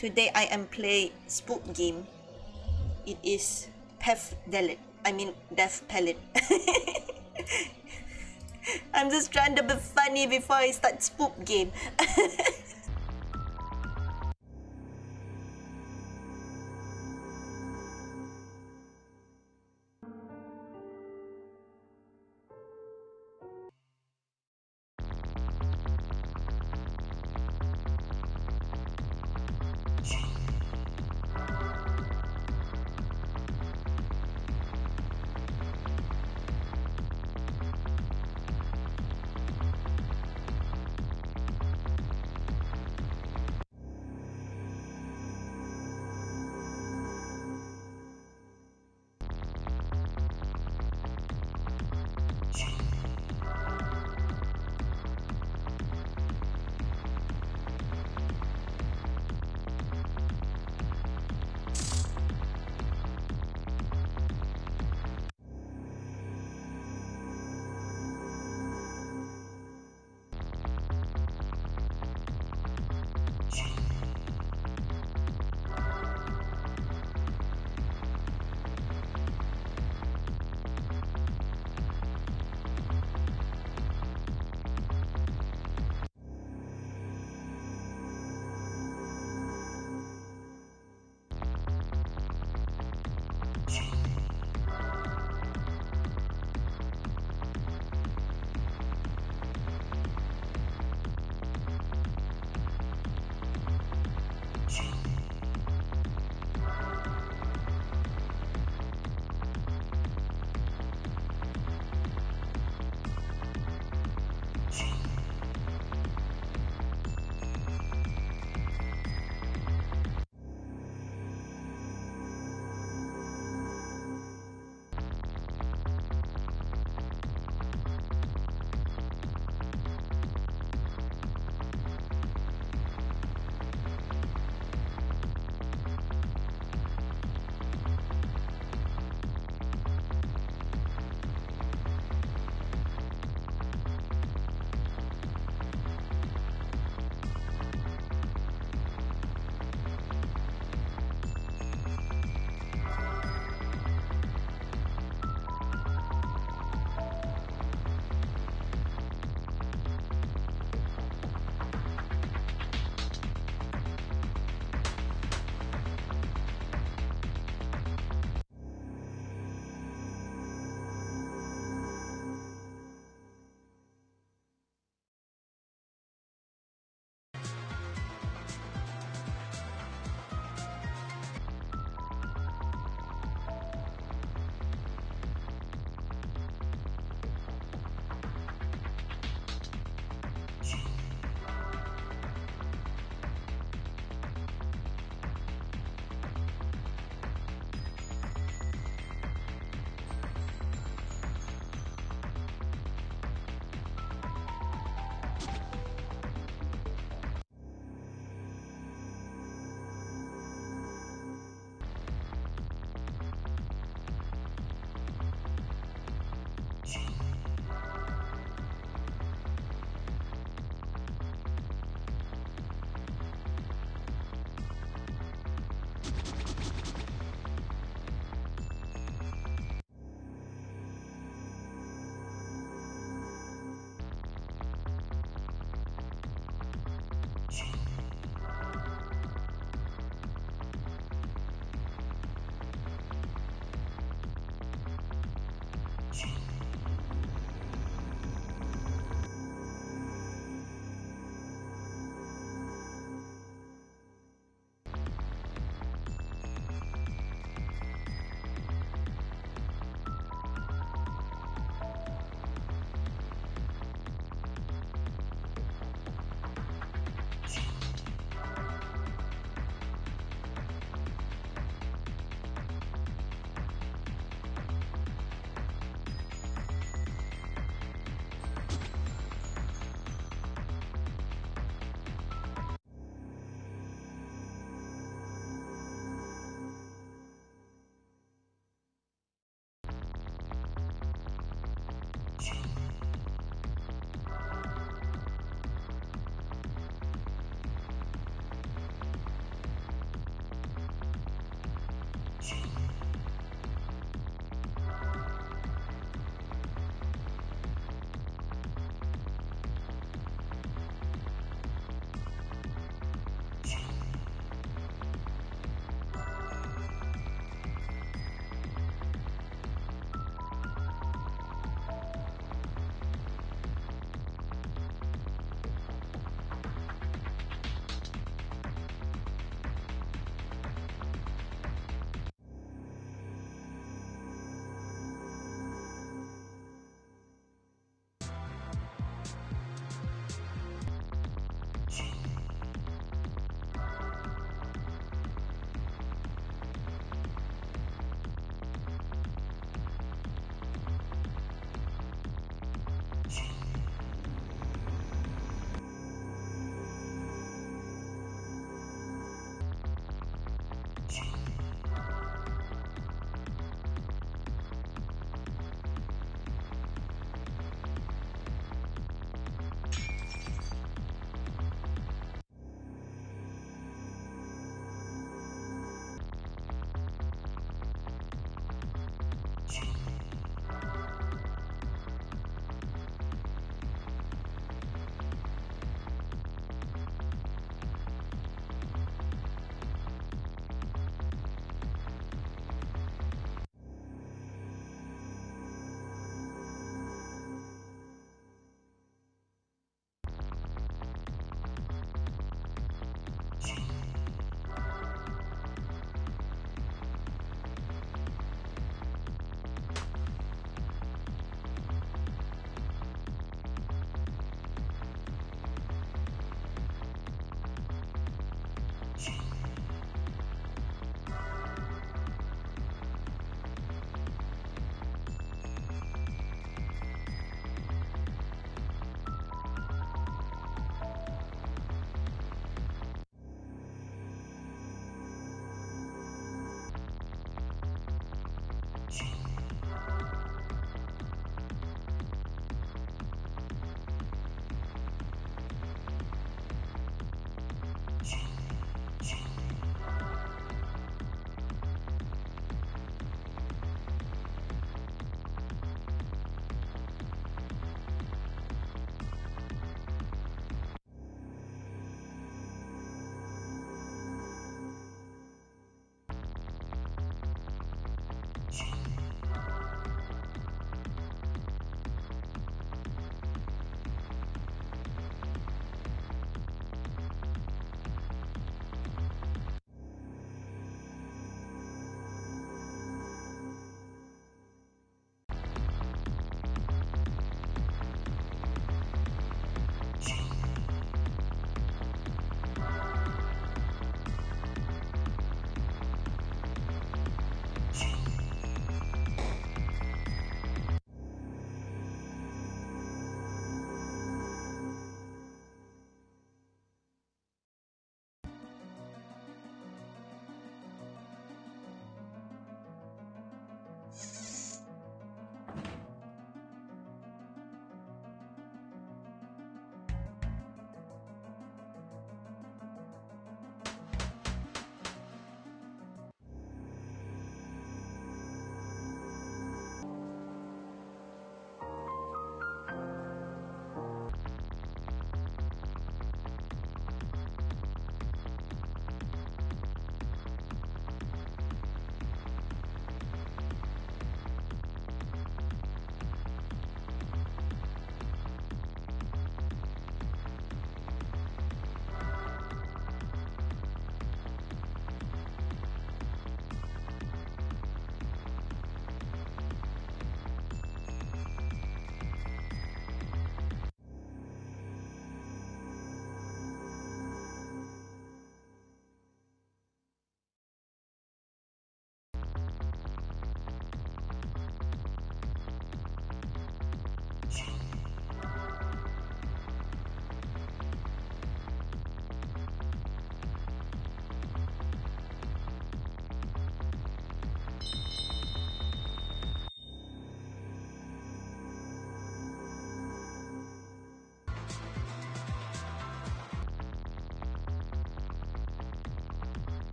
Today I am playing spook game. It is Pef Delit. I mean Death Pellet. I'm just trying to be funny before I start spook game.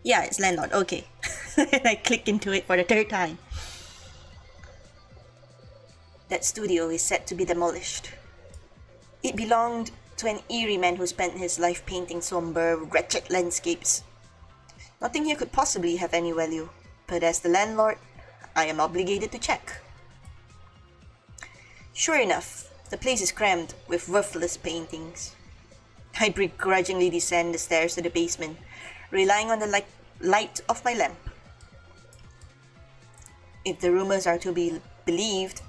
Yeah, it's landlord. Okay. And I click into it for the third time. That studio is set to be demolished. It belonged to an eerie man who spent his life painting somber, wretched landscapes. Nothing here could possibly have any value, but as the landlord, I am obligated to check. Sure enough, the place is crammed with worthless paintings. I begrudgingly descend the stairs to the basement, relying on the light of my lamp. If the rumors are to be believed,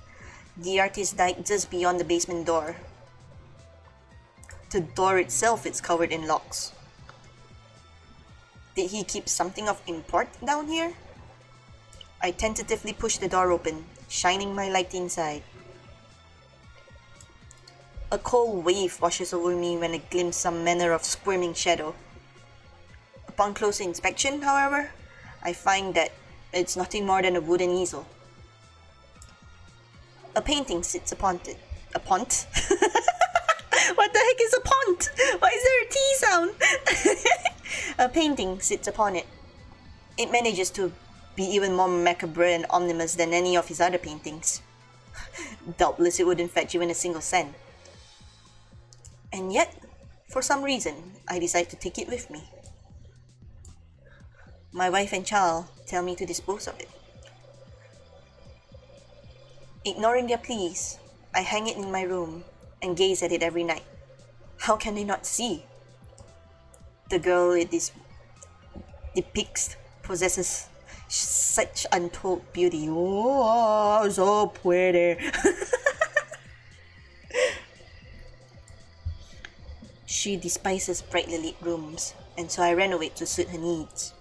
the artist died just beyond the basement door. The door itself is covered in locks. Did he keep something of import down here? I tentatively push the door open, shining my light inside. A cold wave washes over me when I glimpse some manner of squirming shadow. Upon closer inspection, however, I find that it's nothing more than a wooden easel. A painting sits upon it. A pont? What the heck is a pont? Why is there a T sound? A painting sits upon it. It manages to be even more macabre and ominous than any of his other paintings. Doubtless it wouldn't fetch even a single cent. And yet, for some reason, I decide to take it with me. My wife and child tell me to dispose of it. Ignoring their pleas, I hang it in my room and gaze at it every night. How can they not see? The girl it depicts possesses such untold beauty. Oh, so pretty. She despises brightly lit rooms, and so I renovate to suit her needs.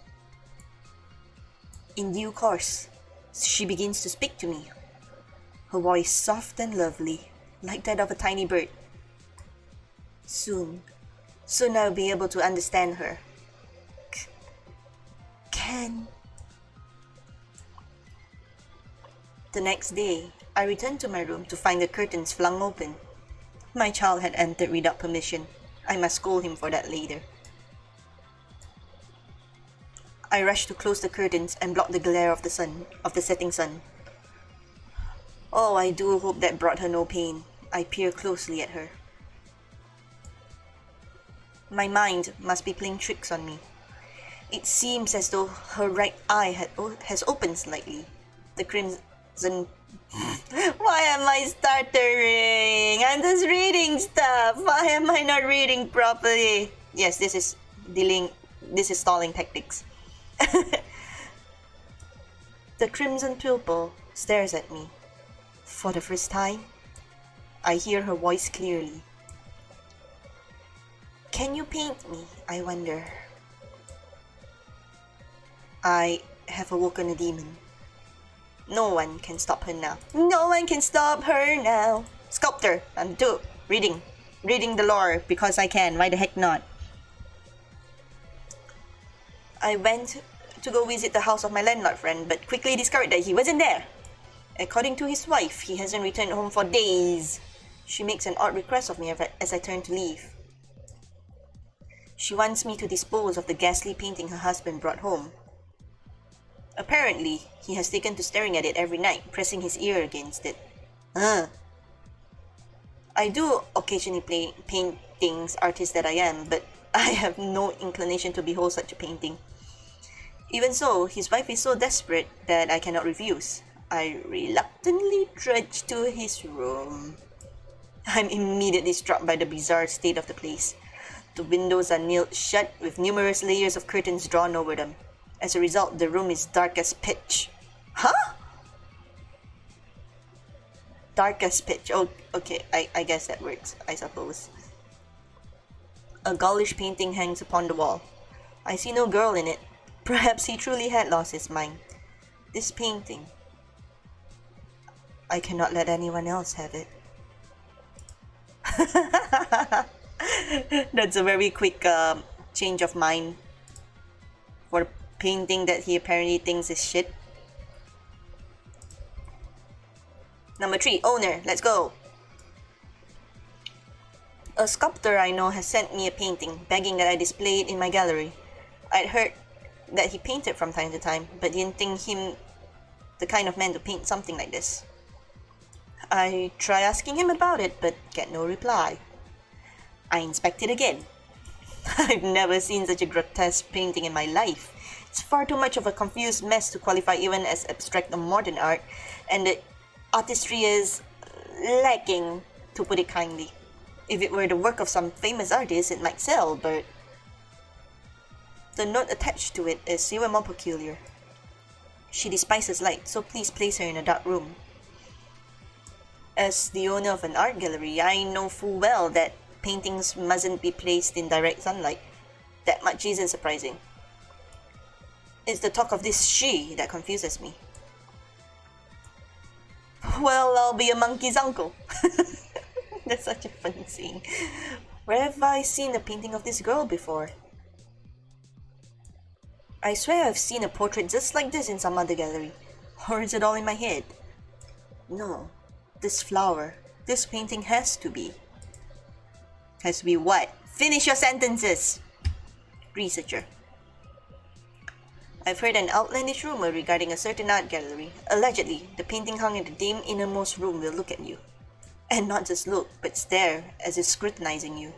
In due course, she begins to speak to me, her voice soft and lovely, like that of a tiny bird. Soon I'll be able to understand her. Can... The next day, I returned to my room to find the curtains flung open. My child had entered without permission. I must scold him for that later. I rushed to close the curtains and block the glare of the setting sun. Oh, I do hope that brought her no pain. I peer closely at her. My mind must be playing tricks on me. It seems as though her right eye has opened slightly. The crimson... Why am I stuttering? I'm just reading stuff. Why am I not reading properly? Yes, this is stalling tactics. The crimson pupil stares at me. For the first time, I hear her voice clearly. Can you paint me, I wonder? I have awoken a demon. No one can stop her now. No one can stop her now. Sculptor, I'm reading the lore because I can. Why the heck not? I went to go visit the house of my landlord friend, but quickly discovered that he wasn't there. According to his wife, he hasn't returned home for days. She makes an odd request of me as I turn to leave. She wants me to dispose of the ghastly painting her husband brought home. Apparently, he has taken to staring at it every night, pressing his ear against it. I do occasionally paint things, artist that I am, but I have no inclination to behold such a painting. Even so, his wife is so desperate that I cannot refuse. I reluctantly trudge to his room. I'm immediately struck by the bizarre state of the place. The windows are nailed shut with numerous layers of curtains drawn over them. As a result, the room is dark as pitch. Huh? Dark as pitch. Oh, okay. I guess that works, I suppose. A gaulish painting hangs upon the wall. I see no girl in it. Perhaps he truly had lost his mind. This painting. I cannot let anyone else have it. That's a very quick change of mind for a painting that he apparently thinks is shit. Number 3, owner. Let's go. A sculptor I know has sent me a painting, begging that I display it in my gallery. I'd heard that he painted from time to time, but didn't think him the kind of man to paint something like this. I try asking him about it, but get no reply. I inspect it again. I've never seen such a grotesque painting in my life. It's far too much of a confused mess to qualify even as abstract or modern art, and the artistry is lacking, to put it kindly. If it were the work of some famous artist, it might sell, but the note attached to it is even more peculiar. She despises light, so please place her in a dark room. As the owner of an art gallery, I know full well that paintings mustn't be placed in direct sunlight. That much isn't surprising. It's the talk of this she that confuses me. Well, I'll be a monkey's uncle. That's such a funny scene. Where have I seen a painting of this girl before? I swear I've seen a portrait just like this in some other gallery. Or is it all in my head? No. This flower, this painting has to be. Has to be what? Finish your sentences! Researcher. I've heard an outlandish rumor regarding a certain art gallery. Allegedly, the painting hung in the dim innermost room will look at you. And not just look, but stare, as if scrutinizing you.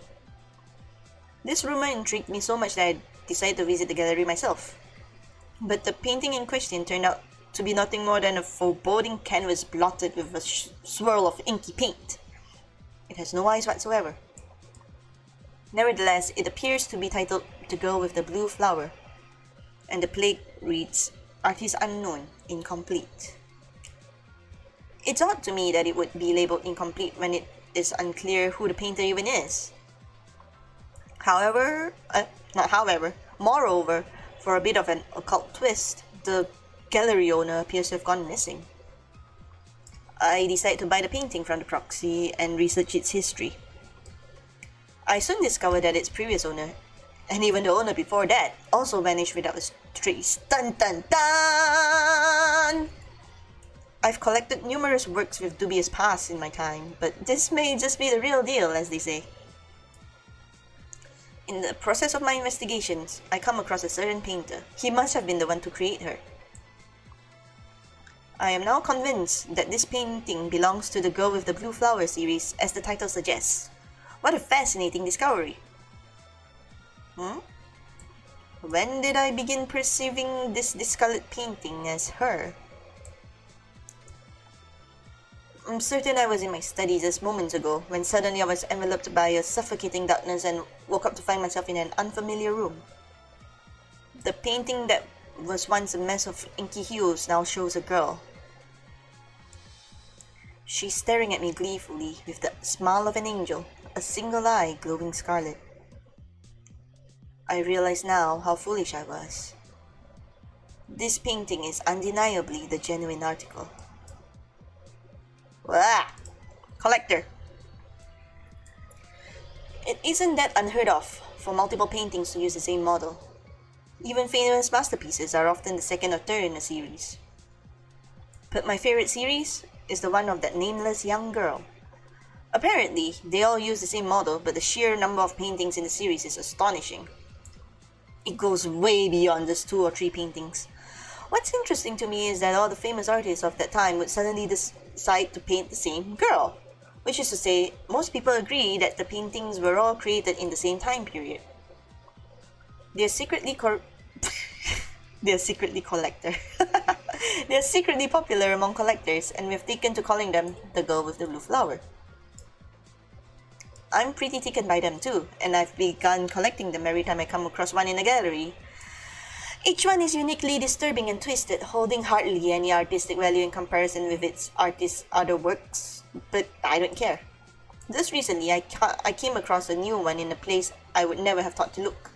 This rumor intrigued me so much that I decided to visit the gallery myself. But the painting in question turned out to be nothing more than a foreboding canvas blotted with a swirl of inky paint. It has no eyes whatsoever. Nevertheless, it appears to be titled The Girl with the Blue Flower, and the plaque reads, Artist Unknown, Incomplete. It's odd to me that it would be labeled incomplete when it is unclear who the painter even is. Moreover, for a bit of an occult twist, the gallery owner appears to have gone missing. I decide to buy the painting from the proxy and research its history. I soon discovered that its previous owner, and even the owner before that, also vanished without a trace. Dun dun dun! I've collected numerous works with dubious pasts in my time, but this may just be the real deal, as they say. In the process of my investigations, I come across a certain painter. He must have been the one to create her. I am now convinced that this painting belongs to the Girl with the Blue Flower series, as the title suggests. What a fascinating discovery! When did I begin perceiving this discolored painting as her? I'm certain I was in my studies just moments ago, when suddenly I was enveloped by a suffocating darkness and woke up to find myself in an unfamiliar room. The painting that was once a mess of inky hues now shows a girl. She's staring at me gleefully with the smile of an angel, a single eye glowing scarlet. I realize now how foolish I was. This painting is undeniably the genuine article. Wah! Collector. It isn't that unheard of for multiple paintings to use the same model. Even famous masterpieces are often the second or third in a series. But my favorite series is the one of that nameless young girl. Apparently, they all use the same model, but the sheer number of paintings in the series is astonishing. It goes way beyond just 2 or 3 paintings. What's interesting to me is that all the famous artists of that time would suddenly decide to paint the same girl. Which is to say, most people agree that the paintings were all created in the same time period. They're secretly They're secretly popular among collectors, and we've taken to calling them the Girl with the Blue Flower. I'm pretty taken by them too, and I've begun collecting them every time I come across one in a gallery. Each one is uniquely disturbing and twisted, holding hardly any artistic value in comparison with its artist's other works, but I don't care. Just recently, I came across a new one in a place I would never have thought to look.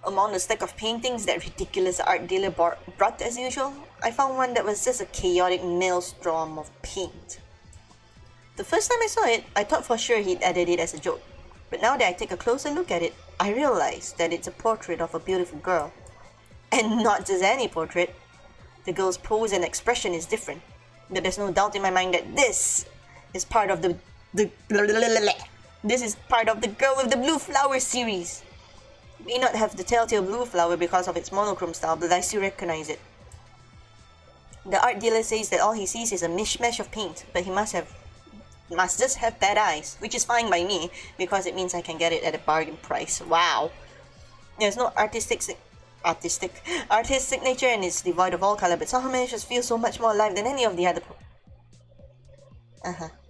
Among the stack of paintings that ridiculous art dealer brought as usual, I found one that was just a chaotic maelstrom of paint. The first time I saw it, I thought for sure he'd added it as a joke, but now that I take a closer look at it, I realize that it's a portrait of a beautiful girl. And not just any portrait. The girl's pose and expression is different, but there's no doubt in my mind that this is part of the Girl with the Blue Flower series. May not have the telltale blue flower because of its monochrome style, but I still recognize it. The art dealer says that all he sees is a mishmash of paint, but he must just have bad eyes, which is fine by me because it means I can get it at a bargain price. Wow. There's no artist signature and it's devoid of all color, but somehow manages to feel so much more alive than any of the other.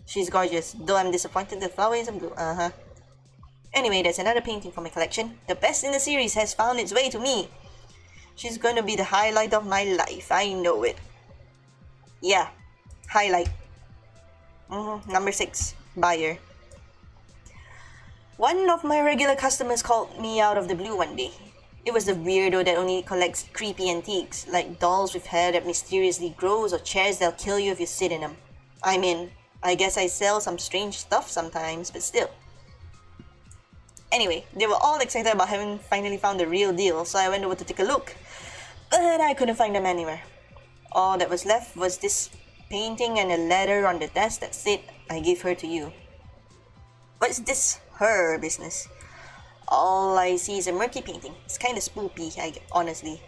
She's gorgeous, though I'm disappointed the flower isn't blue. Anyway, there's another painting from my collection. The best in the series has found its way to me. She's gonna be the highlight of my life. I know it. Yeah, highlight. Number 6, buyer. One of my regular customers called me out of the blue one day. It was the weirdo that only collects creepy antiques, like dolls with hair that mysteriously grows or chairs that'll kill you if you sit in them. I mean, I guess I sell some strange stuff sometimes, but still. Anyway, they were all excited about having finally found the real deal, so I went over to take a look. But I couldn't find them anywhere. All that was left was this painting and a letter on the desk that said, I give her to you. What's this her business? All I see is a murky painting. It's kinda spoopy, honestly.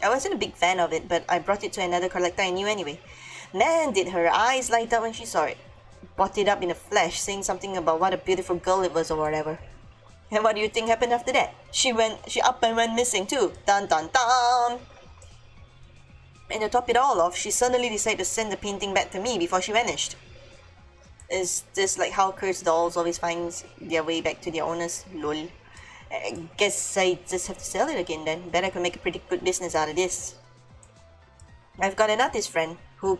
I wasn't a big fan of it, but I brought it to another collector I knew anyway. Man, did her eyes light up when she saw it. Bought it up in a flash, saying something about what a beautiful girl it was or whatever. And what do you think happened after that? She up and went missing too. Dun dun dun! And to top it all off, she suddenly decided to send the painting back to me before she vanished. Is this like how cursed dolls always find their way back to their owners? Lol. I guess I just have to sell it again then. Bet I could make a pretty good business out of this. I've got an artist friend who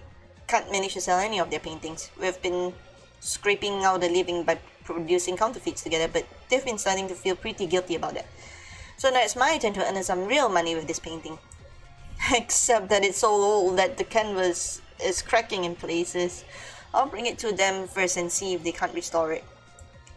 can't manage to sell any of their paintings. We've been scraping out a living by producing counterfeits together, but they've been starting to feel pretty guilty about that. So now it's my turn to earn some real money with this painting. Except that it's so old that the canvas is cracking in places. I'll bring it to them first and see if they can't restore it.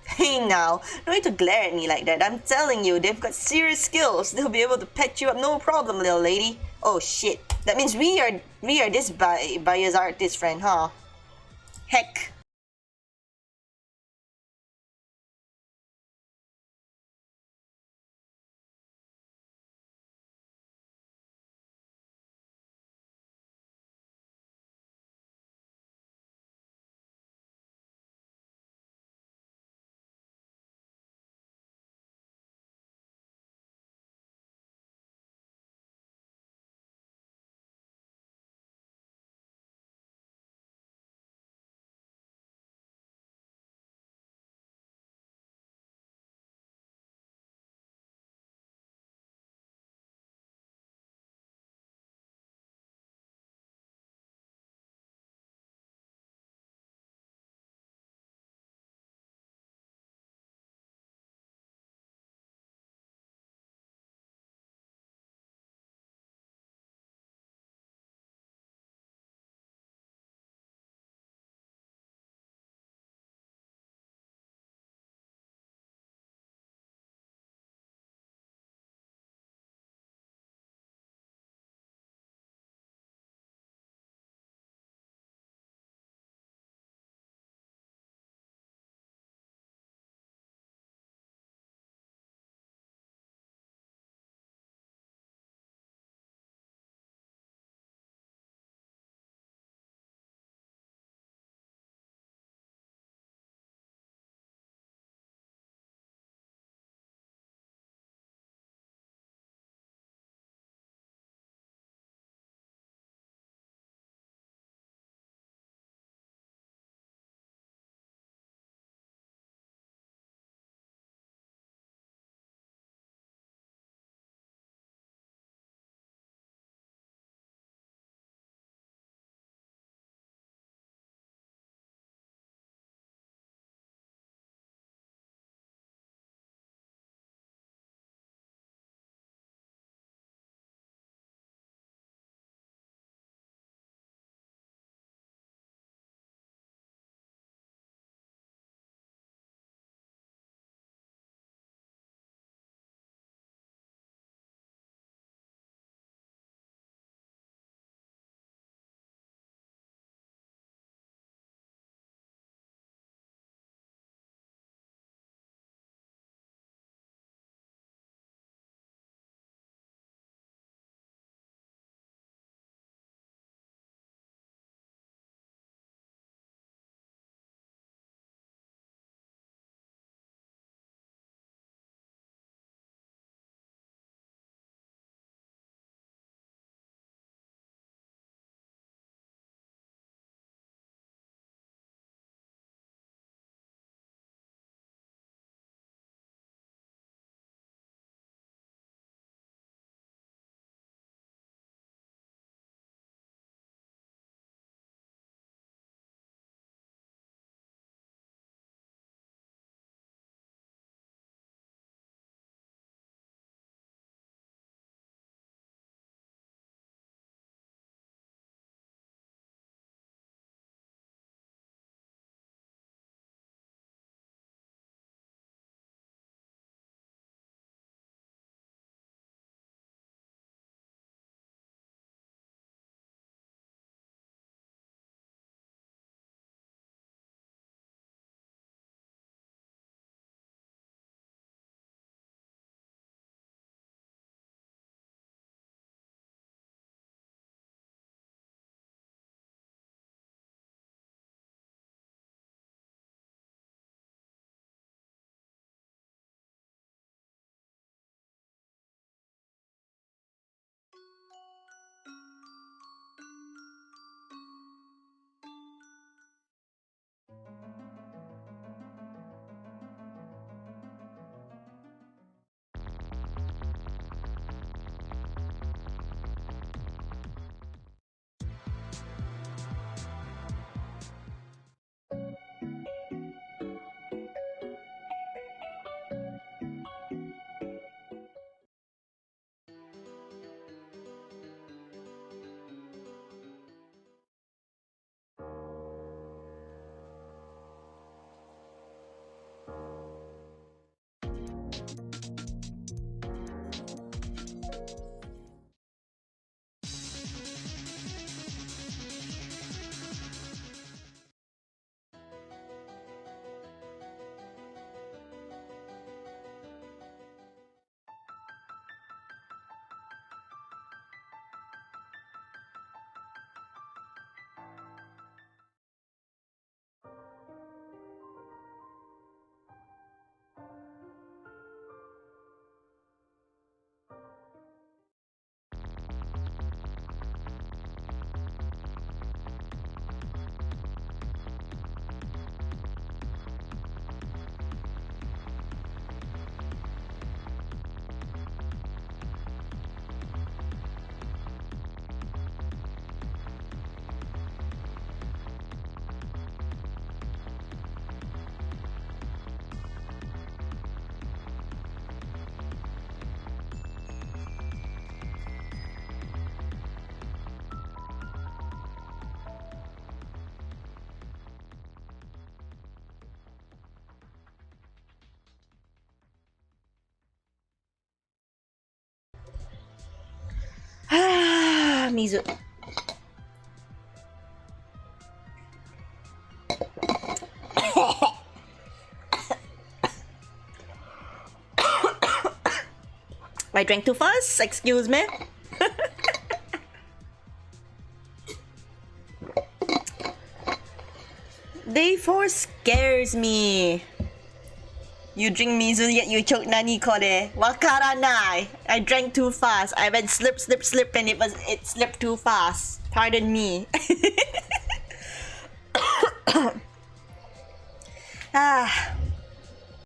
Hey now, don't need to glare at me like that. I'm telling you, they've got serious skills. They'll be able to patch you up no problem, little lady. Oh shit, that means we are this buyer's artist friend, huh? Heck. miso. I drank too fast, excuse me. Day 4 scares me. You drink miso yet you choke nani kore. Wakaranai. I drank too fast. I went slip and it slipped too fast. Pardon me. Ah.